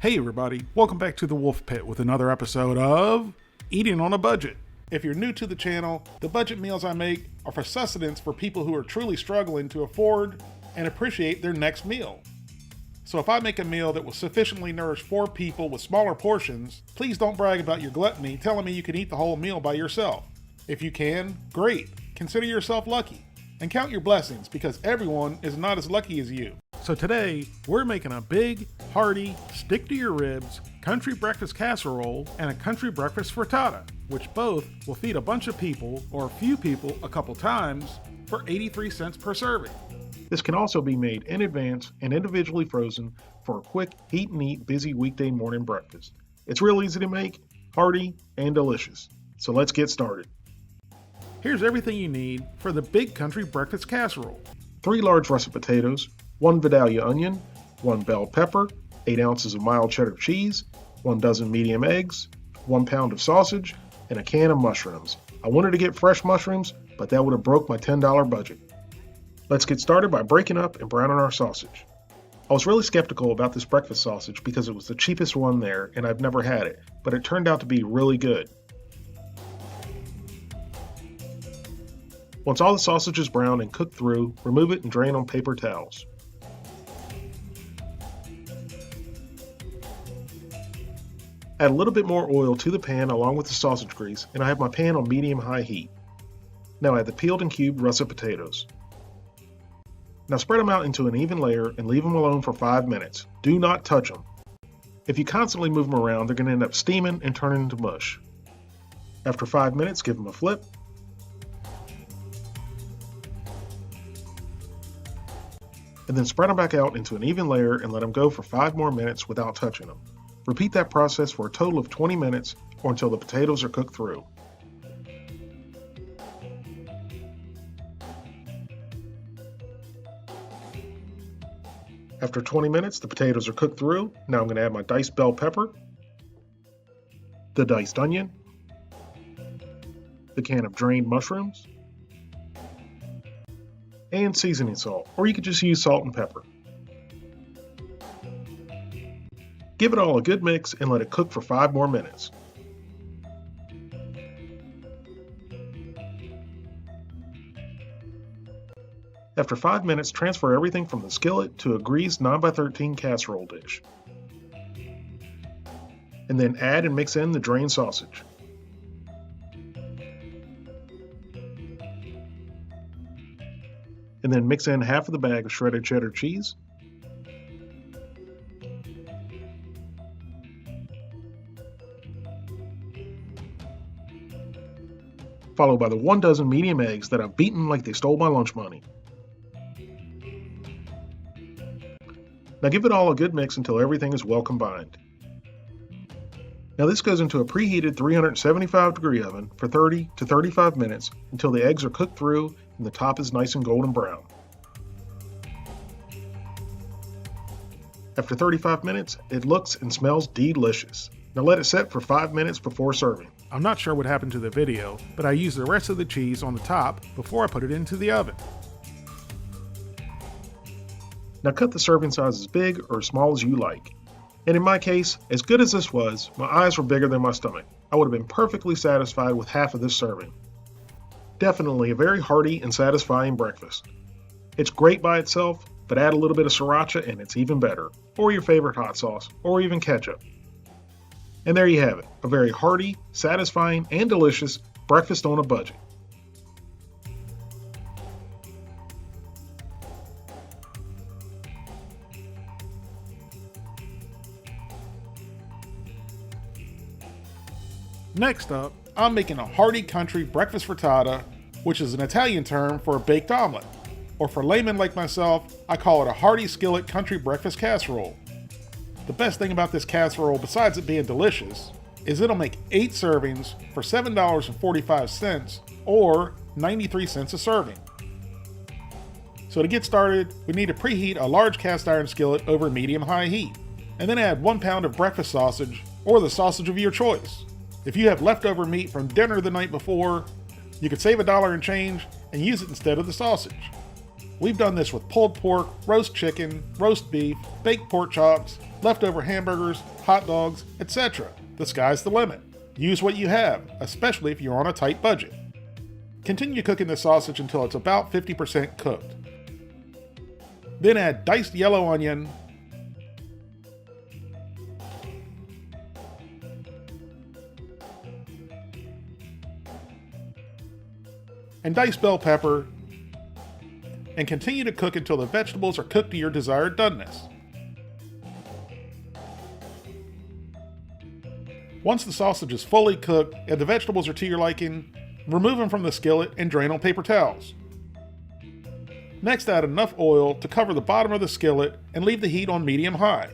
Hey everybody, welcome back to the Wolf Pit with another episode of Eating on a Budget. If you're new to the channel, the budget meals I make are for sustenance for people who are truly struggling to afford and appreciate their next meal. So if I make a meal that will sufficiently nourish 4 people with smaller portions, please don't brag about your gluttony telling me you can eat the whole meal by yourself. If you can, great, consider yourself lucky. And count your blessings because everyone is not as lucky as you. So today, we're making a big, hearty, stick-to-your-ribs country breakfast casserole and a country breakfast frittata, which both will feed a bunch of people or a few people a couple times for 83 cents per serving. This can also be made in advance and individually frozen for a quick heat and eat busy weekday morning breakfast. It's real easy to make, hearty, and delicious. So let's get started. Here's everything you need for the big country breakfast casserole. 3 large russet potatoes, 1 Vidalia onion, 1 bell pepper, 8 ounces of mild cheddar cheese, 1 dozen medium eggs, 1 pound of sausage, and a can of mushrooms. I wanted to get fresh mushrooms, but that would have broke my $10 budget. Let's get started by breaking up and browning our sausage. I was really skeptical about this breakfast sausage because it was the cheapest one there and I've never had it, but it turned out to be really good. Once all the sausage is browned and cooked through, remove it and drain on paper towels. Add a little bit more oil to the pan along with the sausage grease, and I have my pan on medium-high heat. Now add the peeled and cubed russet potatoes. Now spread them out into an even layer and leave them alone for 5 minutes. Do not touch them. If you constantly move them around, they're going to end up steaming and turning into mush. After 5 minutes, give them a flip. And then spread them back out into an even layer and let them go for 5 more minutes without touching them. Repeat that process for a total of 20 minutes or until the potatoes are cooked through. After 20 minutes, the potatoes are cooked through. Now I'm going to add my diced bell pepper, the diced onion, the can of drained mushrooms, and seasoning salt, or you could just use salt and pepper. Give it all a good mix and let it cook for 5 more minutes. After 5 minutes, transfer everything from the skillet to a greased 9x13 casserole dish. And then add and mix in the drained sausage. And then mix in half of the bag of shredded cheddar cheese. Followed by the 1 dozen medium eggs that I've beaten like they stole my lunch money. Now give it all a good mix until everything is well combined. Now this goes into a preheated 375-degree oven for 30 to 35 minutes until the eggs are cooked through and the top is nice and golden brown. After 35 minutes, it looks and smells delicious. Now let it set for 5 minutes before serving. I'm not sure what happened to the video, but I used the rest of the cheese on the top before I put it into the oven. Now cut the serving size as big or as small as you like. And in my case, as good as this was, my eyes were bigger than my stomach. I would have been perfectly satisfied with half of this serving. Definitely a very hearty and satisfying breakfast. It's great by itself, but add a little bit of sriracha and it's even better, or your favorite hot sauce, or even ketchup. And there you have it, a very hearty, satisfying, and delicious breakfast on a budget. Next up, I'm making a hearty country breakfast frittata, which is an Italian term for a baked omelet. Or for laymen like myself, I call it a hearty skillet country breakfast casserole. The best thing about this casserole, besides it being delicious, is it'll make 8 servings for $7.45 or 93 cents a serving. So to get started, we need to preheat a large cast iron skillet over medium-high heat, and then add 1 pound of breakfast sausage or the sausage of your choice. If you have leftover meat from dinner the night before, you could save $1 and change and use it instead of the sausage. We've done this with pulled pork, roast chicken, roast beef, baked pork chops, leftover hamburgers, hot dogs, etc. The sky's the limit. Use what you have, especially if you're on a tight budget. Continue cooking the sausage until it's about 50% cooked. Then add diced yellow onion, and diced bell pepper, and continue to cook until the vegetables are cooked to your desired doneness. Once the sausage is fully cooked and the vegetables are to your liking, remove them from the skillet and drain on paper towels. Next, add enough oil to cover the bottom of the skillet and leave the heat on medium-high.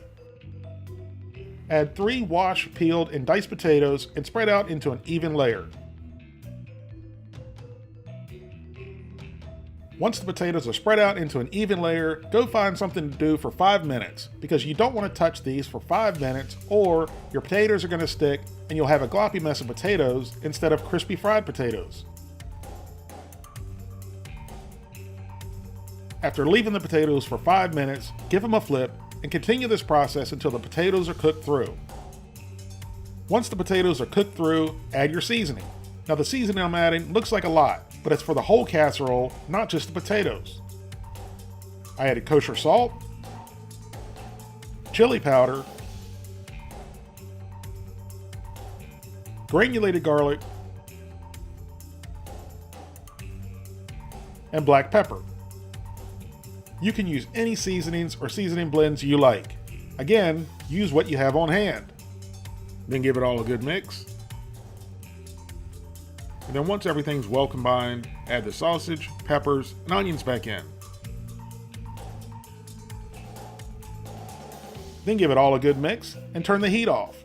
Add 3 washed, peeled, and diced potatoes and spread out into an even layer. Once the potatoes are spread out into an even layer, go find something to do for 5 minutes, because you don't want to touch these for 5 minutes or your potatoes are going to stick and you'll have a gloppy mess of potatoes instead of crispy fried potatoes. After leaving the potatoes for 5 minutes, give them a flip and continue this process until the potatoes are cooked through. Once the potatoes are cooked through, add your seasoning. Now the seasoning I'm adding looks like a lot, but it's for the whole casserole, not just the potatoes. I added kosher salt, chili powder, granulated garlic, and black pepper. You can use any seasonings or seasoning blends you like. Again, use what you have on hand. Then give it all a good mix. And then once everything's well combined, add the sausage, peppers, and onions back in. Then give it all a good mix and turn the heat off.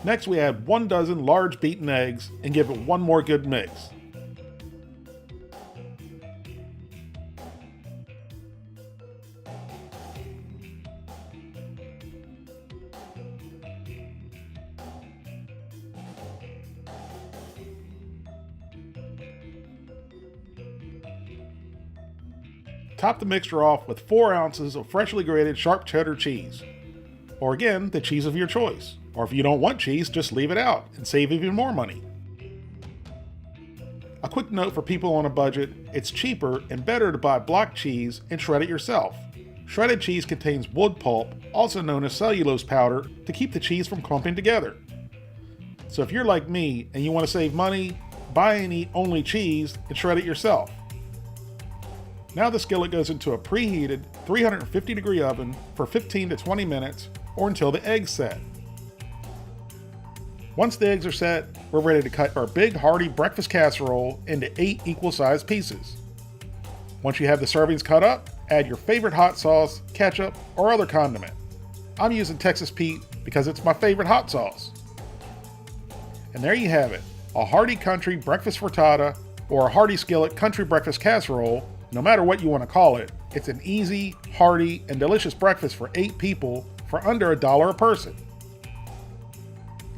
Next, we add 1 dozen large beaten eggs and give it one more good mix. Top the mixture off with 4 ounces of freshly grated sharp cheddar cheese, or again, the cheese of your choice. Or if you don't want cheese, just leave it out and save even more money. A quick note for people on a budget, it's cheaper and better to buy block cheese and shred it yourself. Shredded cheese contains wood pulp, also known as cellulose powder, to keep the cheese from clumping together. So if you're like me and you want to save money, buy and eat only cheese and shred it yourself. Now the skillet goes into a preheated 350-degree oven for 15 to 20 minutes or until the eggs set. Once the eggs are set, we're ready to cut our big hearty breakfast casserole into 8 equal-sized pieces. Once you have the servings cut up, add your favorite hot sauce, ketchup, or other condiment. I'm using Texas Pete because it's my favorite hot sauce. And there you have it, a hearty country breakfast frittata or a hearty skillet country breakfast casserole. No matter what you want to call it, it's an easy, hearty, and delicious breakfast for 8 people for under $1 a person.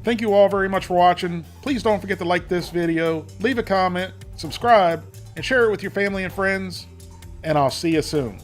Thank you all very much for watching. Please don't forget to like this video, leave a comment, subscribe, and share it with your family and friends, and I'll see you soon.